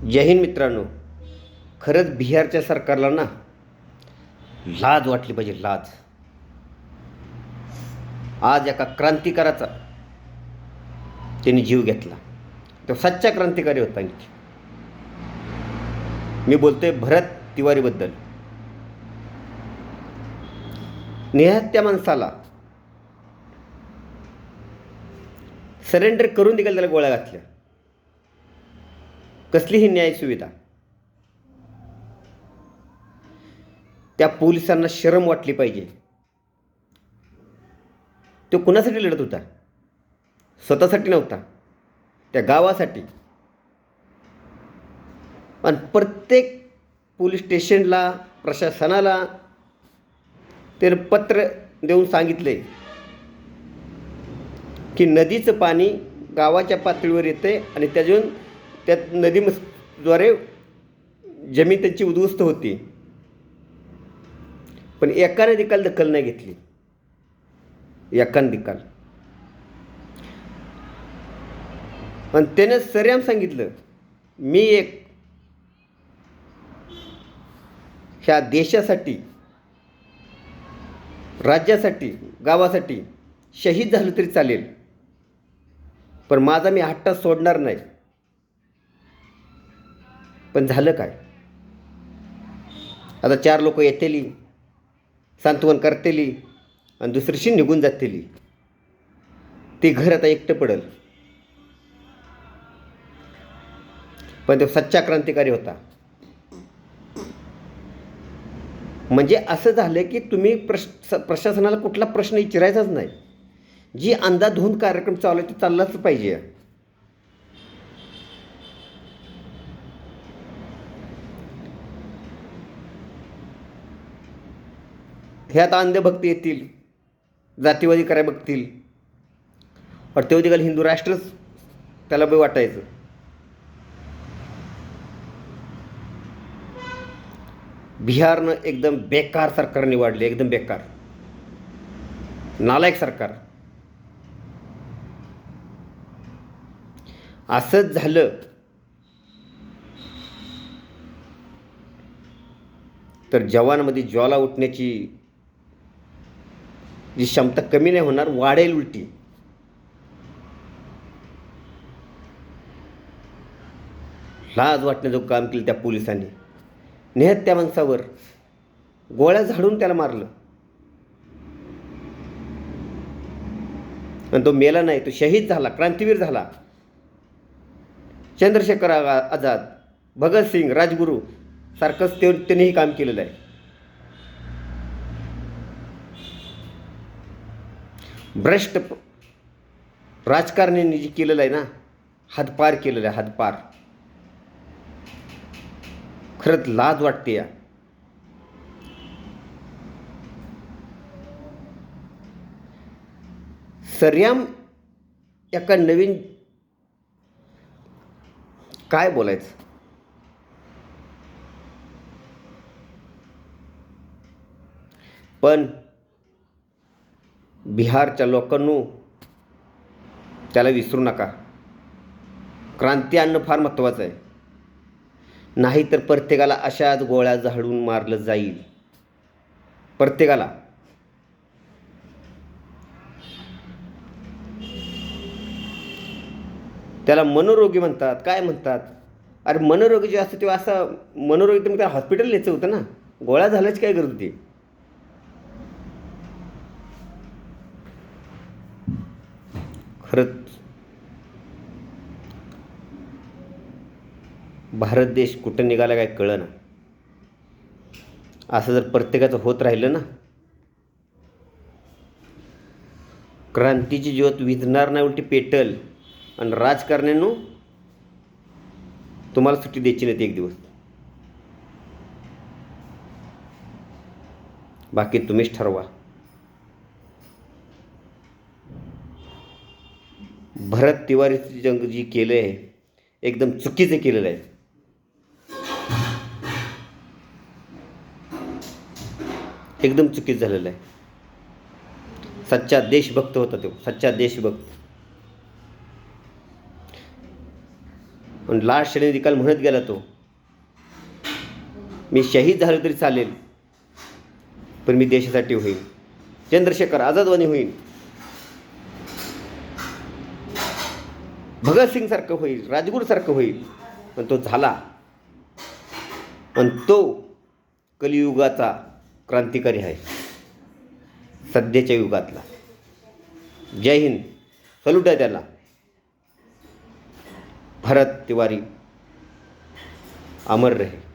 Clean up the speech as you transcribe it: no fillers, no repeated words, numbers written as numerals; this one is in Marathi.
जय हिंद मित्रांनो. खरंच बिहारच्या सरकारला ना लाज वाटली पाहिजे, लाज. आज एका क्रांतिकाराचा त्यांनी जीव घेतला. तो सच्चा क्रांतिकारी होता. मी बोलतोय भरत तिवारीबद्दल. निहत्या माणसाला सरेंडर करून देखील त्याला गोळ्या घातल्या. कसलीही न्याय सुविधा. त्या पोलिसांना शरम वाटली पाहिजे. तो कुणासाठी लढत होता? स्वतःसाठी नव्हता, त्या गावासाठी. आणि प्रत्येक पोलीस स्टेशनला, प्रशासनाला त्यानं पत्र देऊन सांगितले की नदीचं पाणी गावाच्या पातळीवर येते आणि त्यात नदीद्वारे जमीन त्यांची उद्ध्वस्त होती. पण एकाने देखील दखल नाही घेतली. एकाने देखील. आणि त्याने सऱ्याम सांगितलं, मी एक ह्या देशासाठी, राज्यासाठी, गावासाठी शहीद झालं तरी चालेल, पण माझा मी हट्ट सोडणार नाही. पण झालं काय? आता 4 लोक येतेली, सांत्वन करतेली आणि दुसरीशी निघून जातेली. ते घर आता एकटं पडल. पण तो सच्चा क्रांतिकारी होता. म्हणजे असं झालं की तुम्ही प्रशासनाला कुठला प्रश्न विचारायचाच नाही. जी अंधाधुंद कार्यक्रम चालू आहे ते चाललाच पाहिजे. हे आता अंधभक्त येतील, जातीवादी कराय बघतील, और तेव्हा देखील हिंदू राष्ट्रच त्याला बी वाटायचं. बिहारनं एकदम बेकार सरकार निवडले, एकदम बेकार, नालायक सरकार. असंच झालं तर जवानामध्ये ज्वाला उठण्याची जी क्षमता कमी नाही होणार, वाढेल उलटी. लाज वाटण्याचं काम केलं त्या पोलिसांनी. निहत्या माणसावर गोळ्या झाडून त्याला मारलं. आणि तो मेला नाही, तो शहीद झाला, क्रांतीवीर झाला. चंद्रशेखर आझाद, भगतसिंग, राजगुरू सारखंच त्यांनीही काम केलेलं आहे. भ्रष्ट राजकारण्यांनी जे केलेलं आहे ना, हद्दपार केलेलं आहे, हद्दपार. खरंच लाज वाटते या. सऱ्याम एका नवीन, काय बोलायचं, पण बिहारच्या लोकांनो त्याला विसरू नका. क्रांती आणणं फार महत्त्वाचं आहे. नाहीतर प्रत्येकाला अशाच गोळ्या झाडून मारलं जाईल. प्रत्येकाला. त्याला मनोरोगी म्हणतात, काय म्हणतात. अरे मनोरोगी जे असतं तेव्हा असं मनोरोगी तर मग त्याला हॉस्पिटल न्यायचं होतं ना. गोळ्या झाल्याची काय गरज होती? खरंच भारत देश कुठं निघाला काय कळेना. असं जर प्रत्येकाचं होत राहिलं ना, क्रांतीची ज्योत विझणार नाही, उलटी पेटल. आणि राजकारण्यांनो तुम्हाला सुट्टी द्यायची नाही एक दिवस. बाकी तुम्हीच ठरवा. भरत तिवारीचं जंग जी केलं आहे एकदम चुकीचं केलेलं आहे. एकदम चुकीचं झालेलं आहे. सच्चा देशभक्त होता तो, सच्चा देशभक्त. पण लास्ट क्षणी निकाल म्हणत गेला तो, मी शहीद झालो तरी चालेल, पण मी देशासाठी होईल, चंद्रशेखर आझादवानी होईल, भगतसिंगसारखं होईल, राजगुरूसारखं होईल. पण तो झाला. पण तो कलियुगाचा क्रांतिकारी आहे, सध्याच्या युगातला. जय हिंद. सल्यूट आहे त्याला. भरत तिवारी अमर रहे.